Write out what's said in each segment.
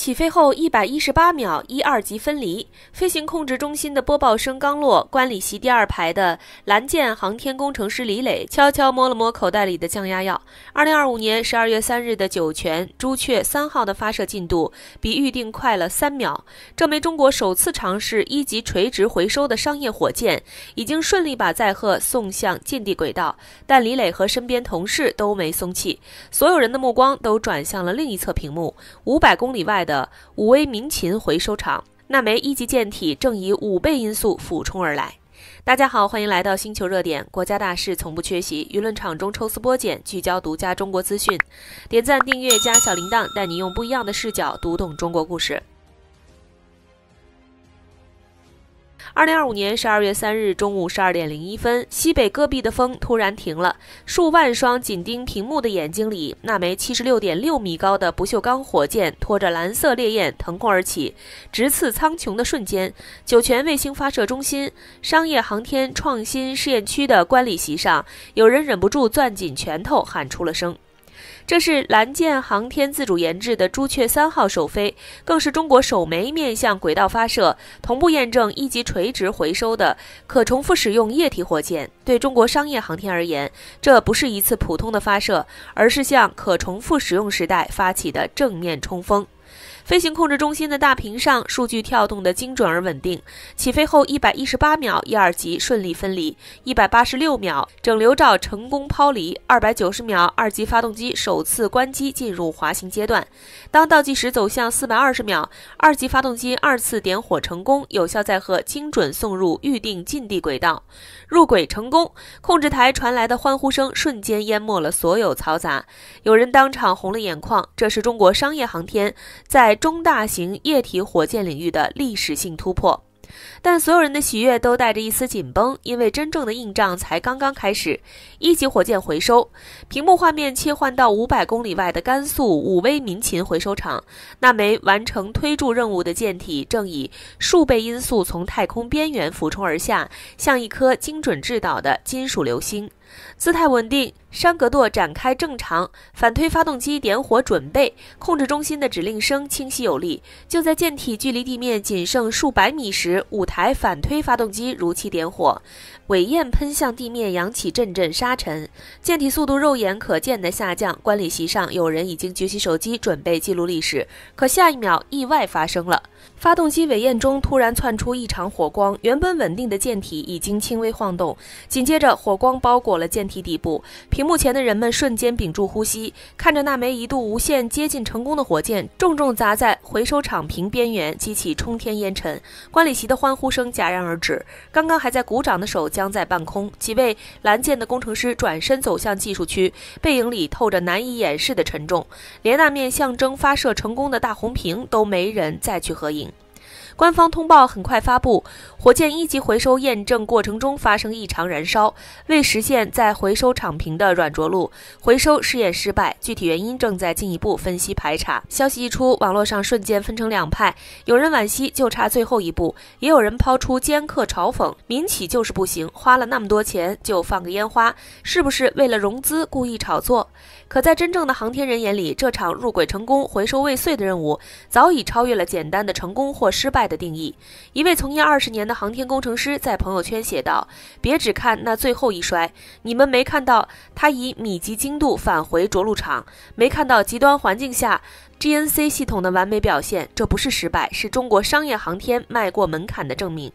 起飛後118秒，1、2級分離。飛行控制中心的播報聲剛落，觀禮席第二排的藍箭航天工程師李磊悄悄摸了摸口袋裡的降壓藥。2025年12月3日的酒泉朱雀3號的發射進度比預定快了3秒。這枚中國首次嘗試1級垂直回收的商業火箭，已經順利把載荷送向近地軌道，但李磊和身邊同事都沒鬆氣，所有人的目光都轉向了另一側屏幕，500公里外的武威民勤回收場，那枚1級艦體正以5倍音速俯衝而來。大家好，歡迎來到星球熱點，國家大事從不缺席，輿論場中抽絲剝繭，聚焦獨家中國資訊。點讚、訂閱、加小鈴鐺，帶你用不一樣的視角讀懂中國故事。2025年12月3日中午12點01分，西北戈壁的風突然停了，數萬雙緊盯屏幕的眼睛裡，那枚76.6米高的不鏽鋼火箭拖着藍色烈焰騰空而起，直刺蒼穹的瞬間，酒泉衛星發射中心商業航天創新試驗區的觀禮席上，有人忍不住攥緊拳頭喊出了聲。這是藍箭航天自主研制的朱雀3號首飛，更是中國首枚面向軌道發射、同步驗證1級垂直回收的可重複使用液體火箭。對中國商業航天而言，這不是一次普通的發射，而是向可重複使用時代發起的正面衝鋒。飛行控制中心的大屏上，數據跳動的精準而穩定。起飛後118秒，1、2級順利分離；186秒，整流罩成功拋離；290秒，2級發動機首次關機進入滑行階段。當倒計時走向420秒，2級發動機2次點火成功，有效載荷精準送入預定近地軌道。入軌成功，控制台傳來的歡呼聲瞬間淹沒了所有嘈雜，有人當場紅了眼眶。這是中國商業航天在中大型液體火箭領域的歷史性突破。但所有人的喜悅都帶着一絲緊繃，因為真正的硬仗才剛剛開始。1級火箭回收，屏幕畫面切換到500公里外的甘肅武威民勤回收場，那枚完成推助任務的艦體正以數倍音速從太空邊緣俯衝而下，像一顆精準制導的金屬流星。姿態穩定，山格舵展開正常，反推發動機點火準備，控制中心的指令聲清晰有力。就在艦體距離地面僅剩數百米時，5台反推發動機如期點火，尾焰噴向地面，揚起陣陣沙塵。艦體速度肉眼可見的下降，觀禮席上有人已經舉起手機準備記錄歷史，可下一秒意外發生了。發動機尾焰中突然竄出一場火光，原本穩定的艦體已經輕微晃動，緊接着火光包裹了艦體底部。屏幕前的人們瞬間屏住呼吸，看着那枚一度無限接近成功的火箭重重砸在回收場屏邊緣，激起衝天煙塵。觀禮席的歡呼聲戛然而止，剛剛還在鼓掌的手僵在半空。幾位藍箭的工程師轉身走向技術區，背影裡透着難以掩飾的沉重，連那面象徵發射成功的大紅屏都沒人再去合影。官方通報很快發布，火箭1級回收驗證過程中發生異常燃燒，為實現在回收場屏的軟着陸，回收試驗失敗，具體原因正在進一步分析排查。消息一出，網絡上瞬間分成兩派，有人惋惜就差最後一步，也有人拋出尖刻嘲諷，民企就是不行，花了那麼多錢就放個煙花，是不是為了融資故意炒作？可在真正的航天人眼裡，這場入軌成功、回收未遂的任務早已超越了簡單的成功或失敗的定義。一位從業20年的航天工程師在朋友圈寫道：“別只看那最後一摔，你們沒看到他以米級精度返回着陸場，沒看到極端環境下 GNC 系統的完美表現，這不是失敗，是中國商業航天邁過門檻的證明。”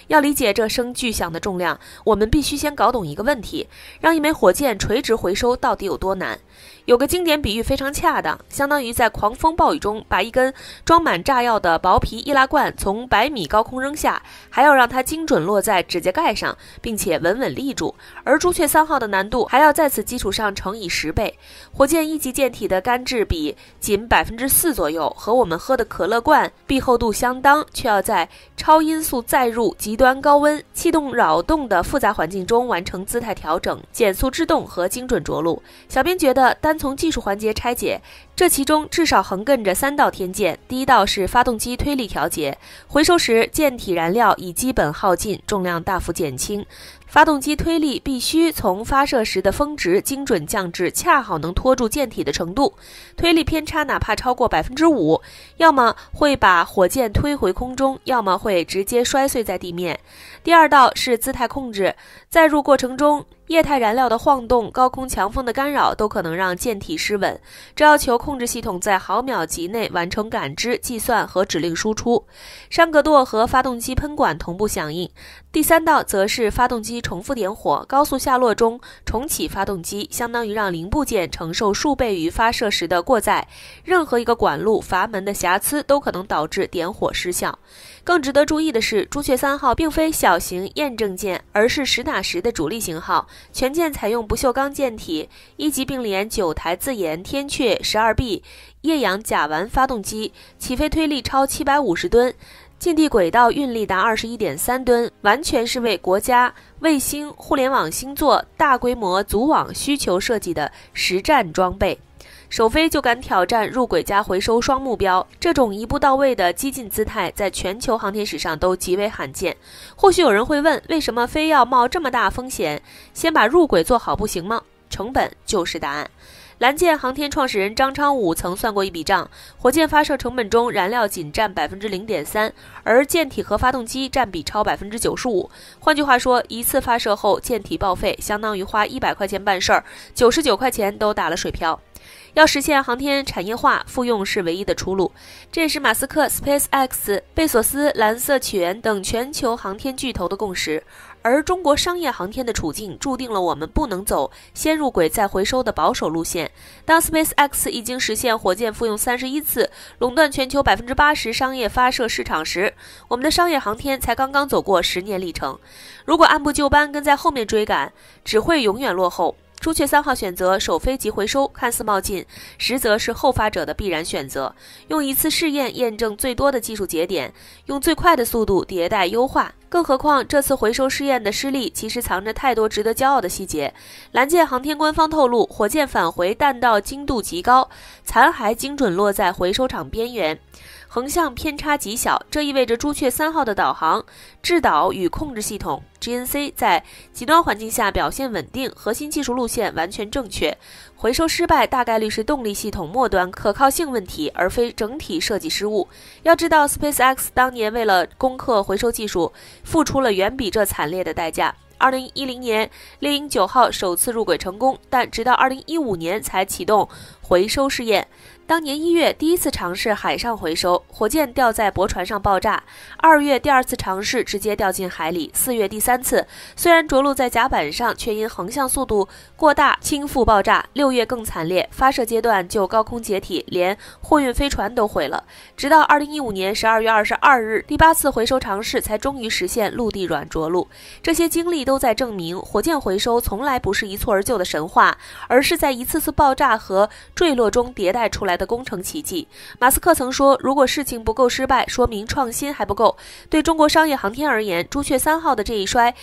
要理解這聲巨響的重量，我們必須先搞懂一個問題：讓一枚火箭垂直回收到底有多難？有個經典比喻非常恰當，相當於在狂風暴雨中把一根裝滿炸藥的薄皮易拉罐從100米高空扔下，還要讓它精準落在指甲蓋上，並且穩穩立住。而朱雀3號的難度還要在此基礎上乘以10倍。火箭1級艦體的乾質比僅4%左右，和我們喝的可樂罐壁厚度相當，卻要在超音速載入、極端高溫、氣動擾動的複雜環境中完成姿態調整、減速制動和精準着陸。小編覺得單從技術環節拆解，這其中至少橫亘着3道天堑。第一道是發動機推力調節，回收時艦體燃料已基本耗盡，重量大幅減輕，發動機推力必須從發射時的峰值精準降至恰好能拖住艦體的程度，推力偏差哪怕超過5%，要麼會把火箭推回空中，要麼會直接摔碎在地面。第二道是姿態控制，載入過程中液態燃料的晃動、高空強風的干擾都可能讓艦體失穩，這要求控制系統在毫秒級內完成感知、計算和指令輸出。山格舵和發動機噴管同步響應。第三道則是發動機重複點火，高速下落中重啟發動機，相當於讓零部件承受數倍於發射時的過載。任何一個管路、閥門的瑕疵都可能導致點火失效。更值得注意的是，朱雀3號並非小型驗證艦，而是實打實的主力型號。全艦採用不鏽鋼艦體，1級並聯9台自研天闕 12B 液氧甲烷發動機，起飛推力超750噸。近地軌道運力達21.3噸，完全是為國家衛星、互聯網星座大規模組網需求設計的實戰裝備。首飛就敢挑戰入軌加回收雙目標，這種一步到位的激進姿態在全球航天史上都極為罕見。或許有人會問，為什麼非要冒這麼大風險，先把入軌做好不行嗎？成本就是答案。藍箭航天創始人張昌武曾算過一筆賬，火箭發射成本中燃料僅占 0.3%， 而艦體和發動機占比超 95%。換句話說，一次發射後艦體報廢，相當於花100塊錢辦事兒，99塊錢都打了水漂。要實現航天產業化，復用是唯一的出路。這也是馬斯克、SpaceX、貝索斯、藍色起源等全球航天巨頭的共識。而中國商業航天的處境注定了我們不能走先入軌再回收的保守路線。當 SpaceX 已經實現火箭復用31次，壟斷全球 80% 商業發射市場時，我們的商業航天才剛剛走過10年歷程。如果按部就班跟在後面追趕，只會永遠落後。朱雀3號選擇首飛即回收，看似冒進，實則是後發者的必然選擇。用一次試驗驗證最多的技術節點，用最快的速度迭代優化。更何況這次回收試驗的失利，其實藏着太多值得驕傲的細節。藍箭航天官方透露，火箭返回彈道精度極高，殘骸精準落在回收場邊緣，橫向偏差極小，這意味着朱雀3號的導航、制導與控制系統 GNC 在極端環境下表現穩定，核心技術路線完全正確。回收失敗大概率是動力系統末端可靠性問題，而非整體設計失誤。要知道 SpaceX 當年為了攻克回收技術，付出了遠比這慘烈的代價。2010年獵鷹9號首次入軌成功，但直到2015年才啟動回收試驗。當年1月第一次嘗試海上回收，火箭掉在駁船上爆炸；2月第二次嘗試直接掉進海裡；4月第三次，雖然着陸在甲板上，卻因橫向速度過大傾覆爆炸；6月更慘烈，發射階段就高空解體，連貨運飛船都毀了。直到2015年12月22日，第8次回收嘗試才終於實現陸地軟着陸。這些經歷都在證明，火箭回收從來不是一蹴而就的神話，而是在一次次爆炸和墜落中迭代出來的工程奇蹟。馬斯克曾說，如果事情不夠失敗，說明創新還不夠。對中國商業航天而言，朱雀3號的這一摔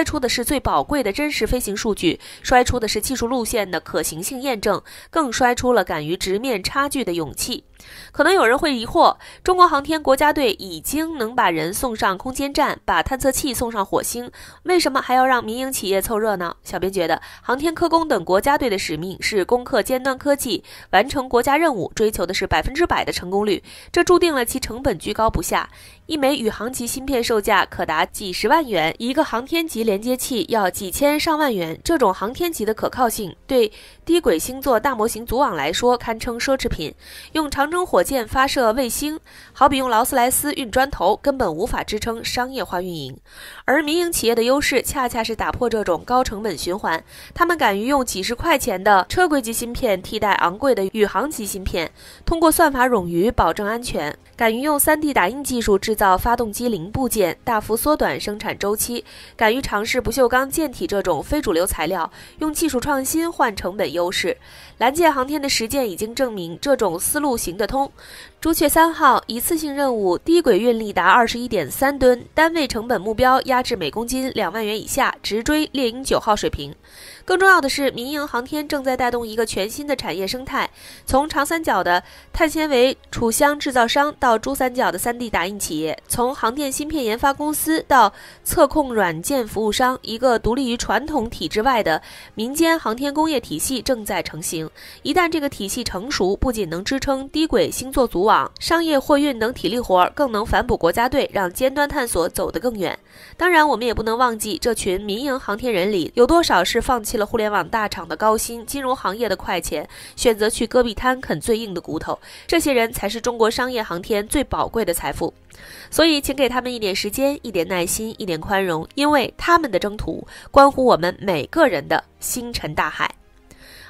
出的是最寶貴的真實飛行數據，摔出的是技術路線的可行性驗證，更摔出了敢於直面差距的勇氣。可能有人會疑惑，中國航天國家隊已經能把人送上空間站，把探測器送上火星，為什麼還要讓民營企業湊熱鬧？小編覺得，航天科工等國家隊的使命是攻克尖端科技，完成國家任務，追求的是100%的成功率，這注定了其成本居高不下。一枚宇航级芯片售價可達幾十萬元，一個航天級連接器要幾千上萬元，這種航天級的可靠性，對低軌星座大模型組網來說堪稱奢侈品。用長征火箭發射衛星，好比用勞斯萊斯運磚頭，根本無法支撐商業化運營。而民營企業的優勢恰恰是打破這種高成本循環，他們敢於用幾十塊錢的車規級芯片替代昂貴的宇航級芯片，通過算法冗餘保證安全，敢於用 3D 打印技術制造發動機零部件，大幅縮短生產周期，敢於嘗試不鏽鋼艦體這種非主流材料，用技術創新換成本優勢。藍箭航天的實踐已經證明，這種思路行得通。朱雀3號一次性任務低軌運力達21.3噸，單位成本目標壓制每公斤2萬元以下，直追獵鷹9號水平。更重要的是，民營航天正在帶動一個全新的產業生態，從長三角的碳纖維儲箱製造商到珠三角的3D 打印企業，從航電芯片研發公司到測控軟件服務商，一個獨立於傳統體制外的民間航天工業體系正在成型。一旦這個體系成熟，不僅能支撐低軌星座組網、商業貨運等體力活，更能反哺國家隊，讓尖端探索走得更遠。當然，我們也不能忘記，這群民營航天人裡有多少是放棄了互聯網大廠的高薪、金融行業的快錢，選擇去戈壁灘啃最硬的骨頭。這些人才是中國商業航天最寶貴的財富。所以，請給他們一點時間、一點耐心、一點寬容，因為他們的征途關乎我們每個人的星辰大海。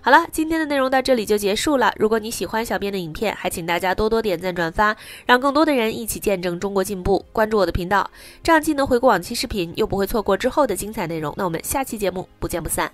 好了，今天的內容到這裡就結束了。如果你喜歡小編的影片，還請大家多多點讚轉發，讓更多的人一起見證中國進步。關注我的頻道，這樣既能回顧往期視頻，又不會錯過之後的精彩內容。那我們下期節目不見不散。